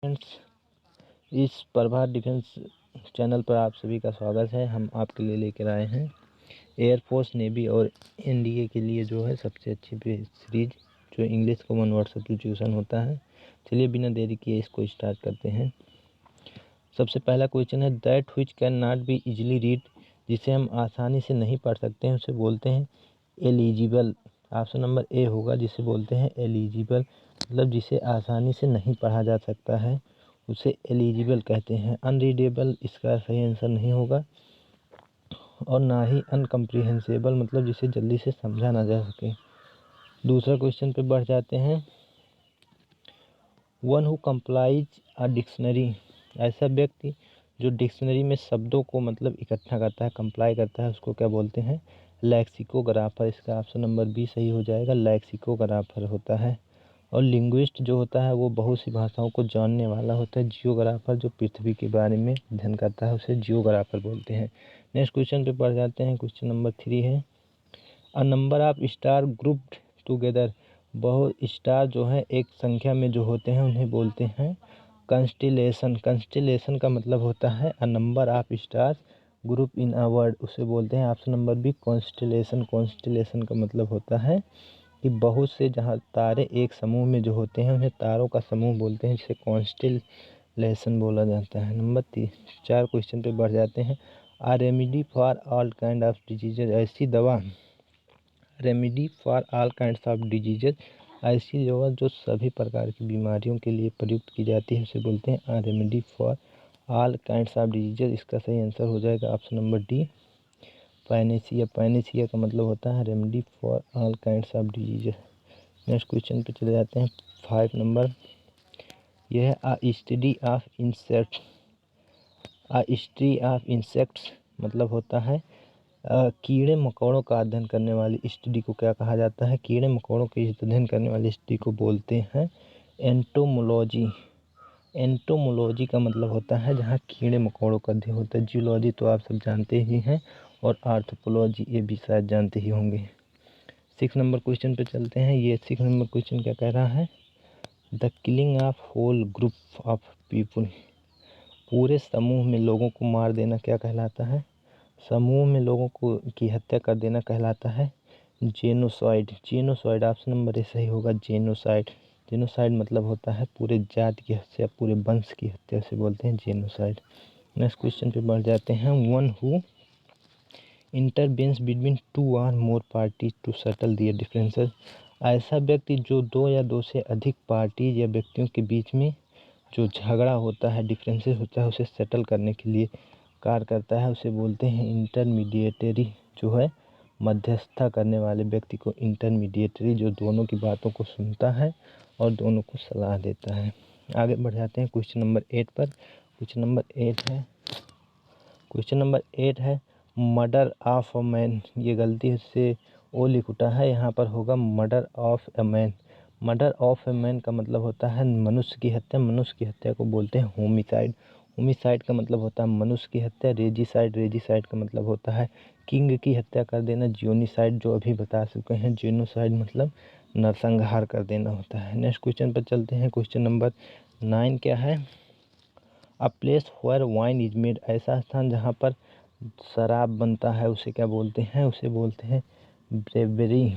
Friends, इस प्रभात defence channel पर आप सभी का स्वागत है। हम आपके लिए लेकर आए हैं एयरफोर्स, नेवी और एनडीए के लिए जो है सबसे अच्छी सीरीज जो इंग्लिश कॉमन वर्ड सब्स्टिट्यूशन होता है। चलिए बिना देरी किए इसको स्टार्ट करते हैं। सबसे पहला क्वेश्चन है that which can not be easily read, जिसे हम आसानी से नहीं पढ़ सकते हैं उसे बोलते हैं एलिजिबल। ऑप्शन नंबर ए होगा, जिसे बोलते हैं एलिजिबल, मतलब जिसे आसानी से नहीं पढ़ा जा सकता है उसे एलिजिबल कहते हैं। अनरीडेबल इसका सही आंसर नहीं होगा, और ना ही अनकम्प्रीहेंसिबल, मतलब जिसे जल्दी से समझा ना जा सके। दूसरा क्वेश्चन पे बढ़ जाते हैं। One who complies a dictionary, ऐसा व्यक्ति जो डिक्शनरी में शब्दों को मतलब इकट्ठा करता है, कंप्लाई करता है, उसको क्या बोलते हैं? लैक्सिकोग्राफर। इसका ऑप्शन नंबर बी सही हो जाएगा, लैक्सिकोग्राफर होता है। और लिंग्विस्ट जो होता है वो बहुत सी भाषाओं को जानने वाला होता है। जियोग्राफर जो पृथ्वी के बारे में अध्ययन करता है उसे जियोग्राफर बोलते हैं। नेक्स्ट क्वेश्चन पे बढ़ जाते हैं। क्वेश्चन नंबर 3 है a number of star grouped together, बहुत स्टार जो है एक संख्या में जो होते हैं उन्हें बोलते हैं कंस्टिलेशन। कंस्टिलेशन का मतलब होता है a number of stars group in a word, उसे बोलते हैं option number B constellation. Constellation का मतलब होता है कि बहुत से जहाँ तारे एक समूह में जो होते हैं उन्हें तारों का समूह बोलते हैं, जिसे कॉन्स्टिलेशन बोला जाता है। नंबर 4 क्वेश्चन पे बढ़ जाते हैं। A remedy for all kind of diseases, ऐसी दवा, remedy for all kinds of diseases, ऐसी दवा जो सभी प्रकार की बीमारियों के लिए प्रयुक्त की जाती है उसे बोलते हैं a remedy for all kinds of diseases. इसका सही आंसर हो जाएगा option number D panacea. Panacea का मतलब होता है remedy for all kinds of diseases. Next question पे चले जाते हैं। 5 नंबर, यह है a study of insects. A study of insects मतलब होता है कीड़े मकोड़ों का अध्ययन करने वाली स्टडी को क्या कहा जाता है? कीड़े मकोड़ों के अध्ययन करने वाली स्टडी को बोलते हैं एंटोमोलॉजी। एंटोमोलॉजी का मतलब होता है जहाँ कीड़े मकोड़ों का अध्ययन होता है। जियोलॉजी तो आप सब जानते ही हैं, और आर्थ्रोपोलॉजी ये भी शायद जानते ही होंगे। 6 नंबर क्वेश्चन पे चलते हैं। ये 6 नंबर क्वेश्चन क्या कह रहा है? The killing of whole group of people, पूरे समूह में लोगों को मार देना क्या कहलाता है? समूह में लोगों को की हत्या कर देना कहलाता है genocide. Genocide option number A सही होगा, जेनोसाइड। जेनोसाइड मतलब होता है पूरे जाति की हत्या, पूरे वंश की हत्या से बोलते हैं जेनोसाइड। नेक्स्ट क्वेश्चन पे बढ़ जाते हैं। One who intervenes between two or more party to settle their differences, ऐसा व्यक्ति जो दो या दो से अधिक पार्टीज या व्यक्तियों के बीच में जो झगड़ा होता है, डिफरेंसेस होता है, उसे सेटल करने के लिए कार्य करता है, उसे बोलते हैं इंटरमीडिएटरी। जो है मध्यस्थता करने वाले व्यक्ति को इंटरमीडिएटरी, जो दोनों की बातों को सुनता है और दोनों को सलाह देता है। आगे बढ़ जाते हैं क्वेश्चन नंबर 8 पर। क्वेश्चन नंबर 8 है मर्डर ऑफ अ मैन। ये गलती से ओ लिख उठा है, यहाँ पर होगा murder of a man. Murder of a man का मतलब होता है मनुष्य की हत्या। मनुष्य की हत्या को बोलते हैं होमिसाइड। होमिसाइड का मतलब होता है मनुष्य की हत्या। रेजिसाइड, रेजिसाइड का मतलब होता है किंग की हत्या कर देना। जियोनिसाइड जो अभी बता चुके हैं। जेनोसाइड मतलब नरसंहार कर देना होता है। नेक्स्ट क्वेश्चन पर चलते हैं। क्वेश्चन नंबर 9 क्या है? A place where wine is made, ऐसा स्थान जहाँ पर शराब बनता है उसे क्या बोलते हैं? उसे बोलते हैं ब्रेवरी।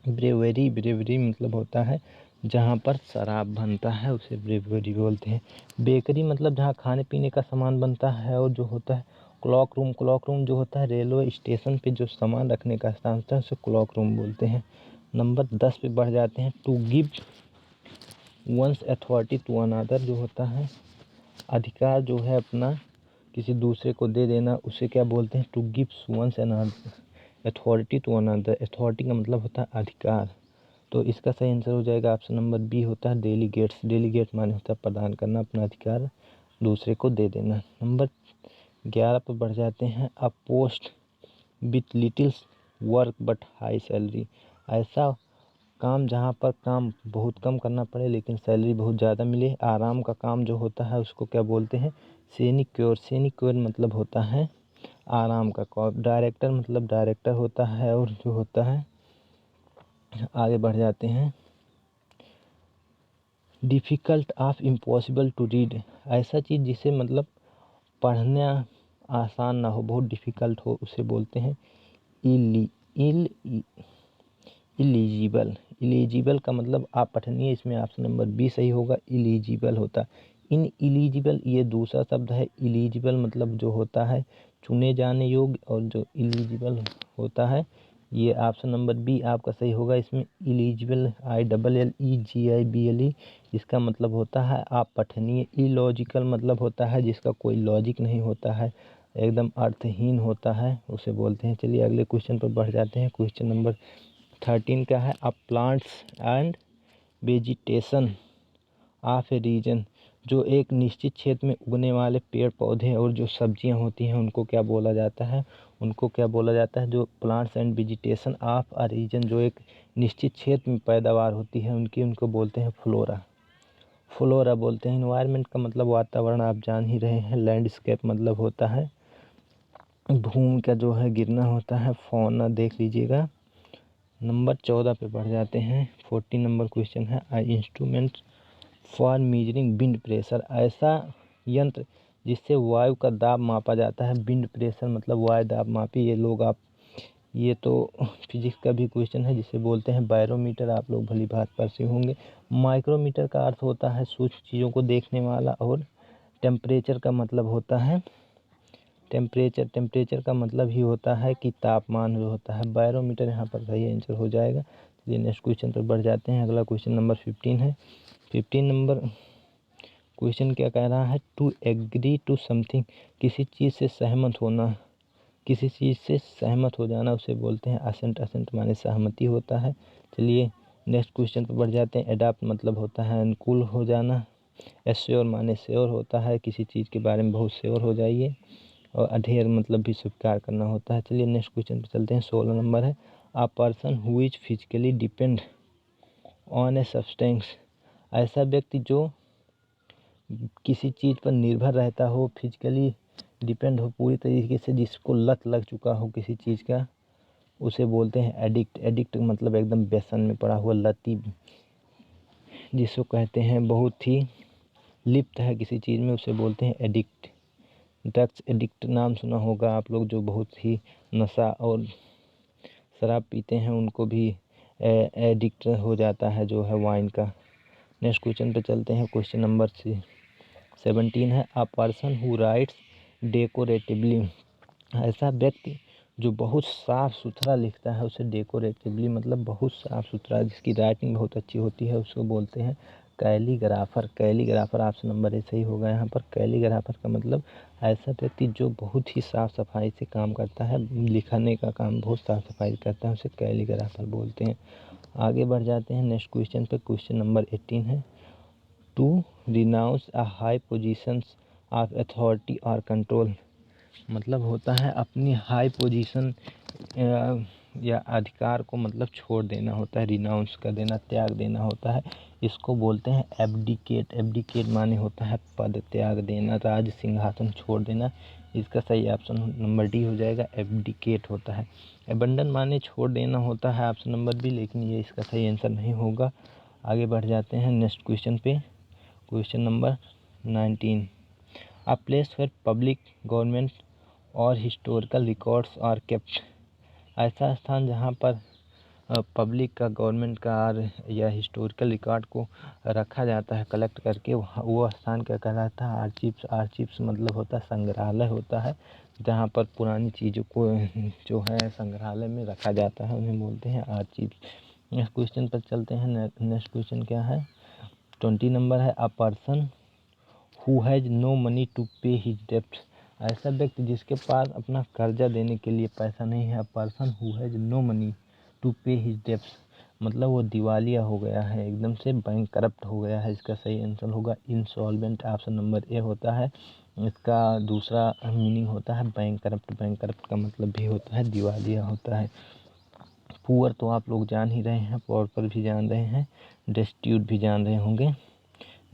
ब्रेवरी, ब्रेवरी मतलब होता है जहाँ पर शराब बनता है उसे ब्रेवरी बोलते हैं। बेकरी मतलब जहाँ खाने पीने का सामान बनता है। और जो होता है क्लॉक रूम, क्लॉक रूम जो होता है रेलवे स्टेशन पे जो सामान रखने का स्थान होता है उसे क्लॉक रूम बोलते हैं। नंबर 10 पे बढ़ जाते हैं। To give one's authority to another, जो होता है अधिकार जो है अपना किसी दूसरे को दे देना, उसे क्या बोलते हैं? To give one's authority to another. Authority का मतलब होता है अधिकार, तो इसका सही आंसर हो जाएगा ऑप्शन नंबर बी होता है डेलीगेट्स। डेलीगेट माने होता है प्रदान करना, अपना अधिकार दूसरे को दे देना। नंबर 11 पर बढ़ जाते हैं। अ post with little work but high salary, ऐसा काम जहाँ पर काम बहुत कम करना पड़े लेकिन सैलरी बहुत ज़्यादा मिले। आराम का काम जो होता है उसको क्या बोलते हैं? सिनेक्योर। सिनेक्योर मतलब होता है आराम का काम। डायरेक्टर मतलब डायरेक्टर होता है। और जो होता है आगे बढ़ जाते हैं। Difficult of impossible to read, ऐसा चीज़ जिसे मतलब पढ़ना आसान ना हो, बहुत डिफ़िकल्ट हो, उसे बोलते हैं इली इल इलिजिबल। इलिजिबल का मतलब आप पठनीय, इसमें ऑप्शन नंबर बी सही होगा, इलिजिबल होता। इन इलिजिबल ये दूसरा शब्द है। इलिजिबल मतलब जो होता है चुने जाने योग्य, और जो इलिजिबल होता है ये ऑप्शन नंबर बी आपका सही होगा। इसमें इलिजिबल ILLEGIBLE इसका मतलब होता है आप पठनीय। इलॉजिकल मतलब होता है जिसका कोई लॉजिक नहीं होता है, एकदम अर्थहीन होता है, उसे बोलते हैं। चलिए अगले क्वेश्चन पर बढ़ जाते हैं। क्वेश्चन नंबर 13 का है a plants and vegetation of a region, जो एक निश्चित क्षेत्र में उगने वाले पेड़ पौधे और जो सब्जियां होती हैं उनको क्या बोला जाता है, उनको क्या बोला जाता है। जो plants and vegetation of a region, जो एक निश्चित क्षेत्र में पैदावार होती है उनको बोलते हैं फ्लोरा। फ्लोरा बोलते हैं। इन्वायरमेंट का मतलब वातावरण आप जान ही रहे हैं। लैंडस्केप मतलब होता है भूमि का जो है गिरना होता है। फौना देख लीजिएगा। नंबर 14 पे बढ़ जाते हैं। 14 नंबर क्वेश्चन है an instrument for measuring wind pressure, ऐसा यंत्र जिससे वायु का दाब मापा जाता है। विंड प्रेशर मतलब वायु दाब मापी। ये लोग आप ये तो फिजिक्स का भी क्वेश्चन है, जिसे बोलते हैं बैरोमीटर। आप लोग भली भांति पढ़े होंगे। माइक्रोमीटर का अर्थ होता है सूक्ष्म चीज़ों को देखने वाला, और टेम्परेचर का मतलब होता है टेम्परेचर का मतलब ही होता है कि तापमान जो होता है। बैरोमीटर यहाँ पर सही आंसर हो जाएगा। चलिए नेक्स्ट क्वेश्चन पर बढ़ जाते हैं। अगला क्वेश्चन नंबर 15 है। 15 नंबर क्वेश्चन क्या कह रहा है, टू एग्री टू समथिंग, किसी चीज़ से सहमत होना, किसी चीज़ से सहमत हो जाना उसे बोलते हैं असेंट। असेंट माने सहमति होता है। चलिए नेक्स्ट क्वेश्चन पर बढ़ जाते हैं। एडाप्ट मतलब होता है अनुकूल हो जाना। एश्योर माने श्योर होता है, किसी चीज़ के बारे में बहुत श्योर हो जाइए। और अधेर मतलब भी स्वीकार करना होता है। चलिए नेक्स्ट क्वेश्चन पर चलते हैं। 16 नंबर है a person who is physically depend on a substance, ऐसा व्यक्ति जो किसी चीज़ पर निर्भर रहता हो, फिजिकली डिपेंड हो पूरी तरीके से, जिसको लत लग चुका हो किसी चीज़ का, उसे बोलते हैं एडिक्ट। एडिक्ट मतलब एकदम व्यसन में पड़ा हुआ, लती जिसको कहते हैं, बहुत ही लिप्त है किसी चीज़ में, उसे बोलते हैं एडिक्ट। ड्रग्स एडिक्ट नाम सुना होगा आप लोग, जो बहुत ही नशा और शराब पीते हैं उनको भी एडिक्ट हो जाता है जो है वाइन का। नेक्स्ट क्वेश्चन पे चलते हैं। क्वेश्चन नंबर 17 है अ पर्सन हु राइट्स डेकोरेटिवली, ऐसा व्यक्ति जो बहुत साफ़ सुथरा लिखता है उसे डेकोरेटिवली मतलब बहुत साफ़ सुथरा, जिसकी राइटिंग बहुत अच्छी होती है, उसको बोलते हैं calligrapher. Calligrapher option number A सही होगा यहाँ पर। कैलीग्राफर का मतलब ऐसा व्यक्ति जो बहुत ही साफ़ सफाई से काम करता है, लिखने का काम बहुत साफ़ सफाई करता है, उसे कैलीग्राफर बोलते हैं। आगे बढ़ जाते हैं नेक्स्ट क्वेश्चन पे। क्वेश्चन नंबर 18 है to renounce a high positions of authority और कंट्रोल, मतलब होता है अपनी हाई पोजीशन या अधिकार को मतलब छोड़ देना होता है। रिनाउंस कर देना, त्याग देना होता है। इसको बोलते हैं एब्डिकेट। एब्डिकेट माने होता है पद त्याग देना, राज सिंहासन छोड़ देना। इसका सही ऑप्शन नंबर डी हो जाएगा, एब्डिकेट होता है। एबंडन माने छोड़ देना होता है ऑप्शन नंबर बी, लेकिन ये इसका सही आंसर नहीं होगा। आगे बढ़ जाते हैं नेक्स्ट क्वेश्चन पे। Question number 19 a place where public government और हिस्टोरिकल रिकॉर्ड्स आर केप्ट, ऐसा स्थान जहाँ पर पब्लिक का, गवर्नमेंट का और या हिस्टोरिकल रिकॉर्ड को रखा जाता है कलेक्ट करके, वो स्थान क्या कहलाता है, आर्चीव्स। आर्चीव्स मतलब होता है संग्रहालय होता है, जहाँ पर पुरानी चीज़ों को जो है संग्रहालय में रखा जाता है, उन्हें बोलते हैं आर्चीव्स। नेक्स्ट क्वेश्चन पर चलते हैं। नेक्स्ट क्वेश्चन क्या है, 20 नंबर है a person who has no money to pay his डेब्ट, ऐसा व्यक्ति जिसके पास अपना कर्जा देने के लिए पैसा नहीं है। Person who has no money to pay his debts मतलब वो दिवालिया हो गया है, एकदम से बैंक करप्ट हो गया है। इसका सही आंसर होगा इंसॉल्वेंट, ऑप्शन नंबर ए होता है। इसका दूसरा मीनिंग होता है बैंक करप्ट। बैंक करप्ट का मतलब भी होता है दिवालिया होता है। पुअर तो आप लोग जान ही रहे हैं, पॉपर भी जान रहे हैं, डेस्टिट्यूट भी जान रहे होंगे।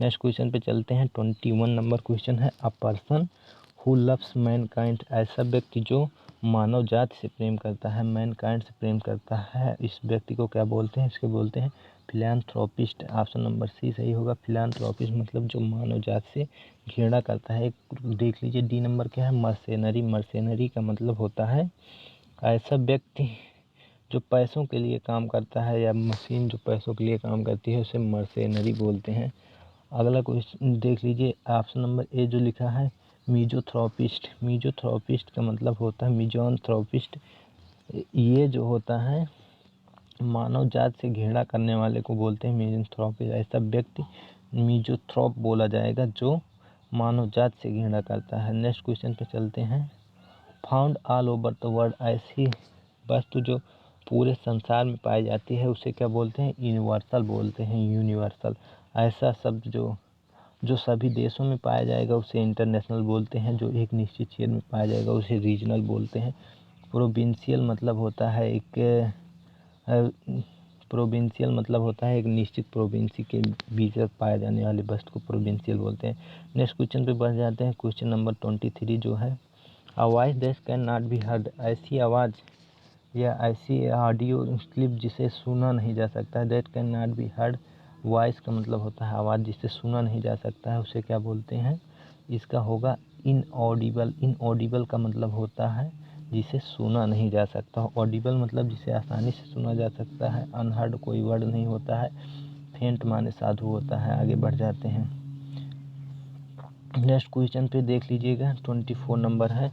नेक्स्ट क्वेश्चन पे चलते हैं। 21 नंबर क्वेश्चन है a person who loves Mankind, ऐसा व्यक्ति जो मानव जाति से प्रेम करता है, मैनकाइंड से प्रेम करता है, इस व्यक्ति को क्या बोलते हैं, इसके बोलते हैं फिलैंथ्रोपिस्ट, ऑप्शन नंबर सी सही होगा। फिलैंथ्रोपिस्ट मतलब जो मानव जात से घृणा करता है। देख लीजिए डी नंबर क्या है, मर्सेनरी। मर्सेनरी का मतलब होता है ऐसा व्यक्ति जो पैसों के लिए काम करता है, या मशीन जो पैसों के लिए काम करती है उसे मर्सेनरी बोलते हैं। अगला क्वेश्चन देख लीजिए, ऑप्शन नंबर ए जो लिखा है मीजोथ्रोपिस्ट। मीजोथ्रोपिस्ट का मतलब होता है मिजोनथ्रोपिस्ट। ये जो होता है मानव जात से घृणा करने वाले को बोलते हैं मिजोथ्रोपिस्ट। ऐसा व्यक्ति मिजोथ्रोप बोला जाएगा जो मानव जात से घृणा करता है। नेक्स्ट क्वेश्चन पे चलते हैं। Found all over the world, ऐसी वस्तु जो पूरे संसार में पाई जाती है उसे क्या बोलते हैं, यूनिवर्सल बोलते हैं। यूनिवर्सल ऐसा शब्द जो सभी देशों में पाया जाएगा उसे इंटरनेशनल बोलते हैं। जो एक निश्चित क्षेत्र में पाया जाएगा उसे रीजनल बोलते हैं। प्रोविंशियल मतलब होता है एक निश्चित प्रोविंसी के भीतर पाए जाने वाली वस्तु को प्रोविंशियल बोलते हैं। नेक्स्ट क्वेश्चन पे बढ़ जाते हैं। क्वेश्चन नंबर 23 जो है, a voice that can not be heard, ऐसी आवाज़ या ऐसी ऑडियो क्लिप जिसे सुना नहीं जा सकता है। That can not be heard, voice का मतलब होता है आवाज़ जिसे सुना नहीं जा सकता है, उसे क्या बोलते हैं। इसका होगा इनऑडिबल। इनऑडिबल का मतलब होता है जिसे सुना नहीं जा सकता। ऑडिबल मतलब जिसे आसानी से सुना जा सकता है। अनहर्ड कोई वर्ड नहीं होता है। फेंट माने साधु होता है। आगे बढ़ जाते हैं। नेक्स्ट क्वेश्चन पे देख लीजिएगा, 24 नंबर है,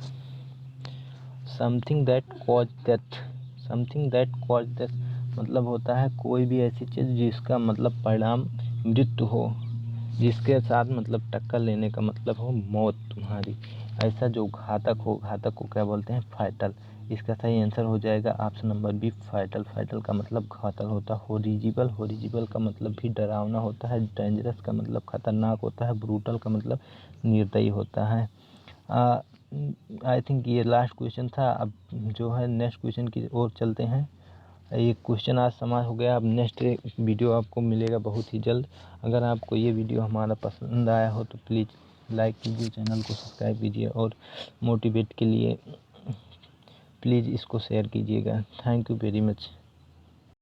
something that cause death. Something that cause death मतलब होता है कोई भी ऐसी चीज़ जिसका मतलब परिणाम मृत्यु हो, जिसके साथ मतलब टक्कर लेने का मतलब हो मौत तुम्हारी। ऐसा जो घातक हो, घातक को क्या बोलते हैं, फाइटल। इसका सही आंसर हो जाएगा ऑप्शन नंबर बी, फाइटल। फाइटल का मतलब घातक होता है। होरिजिबल, होरिजिबल का मतलब भी डरावना होता है। डेंजरस का मतलब खतरनाक होता है। ब्रूटल का मतलब निर्दयी होता है। आई थिंक ये लास्ट क्वेश्चन था। अब जो है नेक्स्ट क्वेश्चन की ओर चलते हैं। ये क्वेश्चन आज समाप्त हो गया। अब नेक्स्ट वीडियो आपको मिलेगा बहुत ही जल्द। अगर आपको ये वीडियो हमारा पसंद आया हो तो प्लीज़ लाइक कीजिए, चैनल को सब्सक्राइब कीजिए और मोटिवेट के लिए प्लीज़ इसको शेयर कीजिएगा। Thank you very much.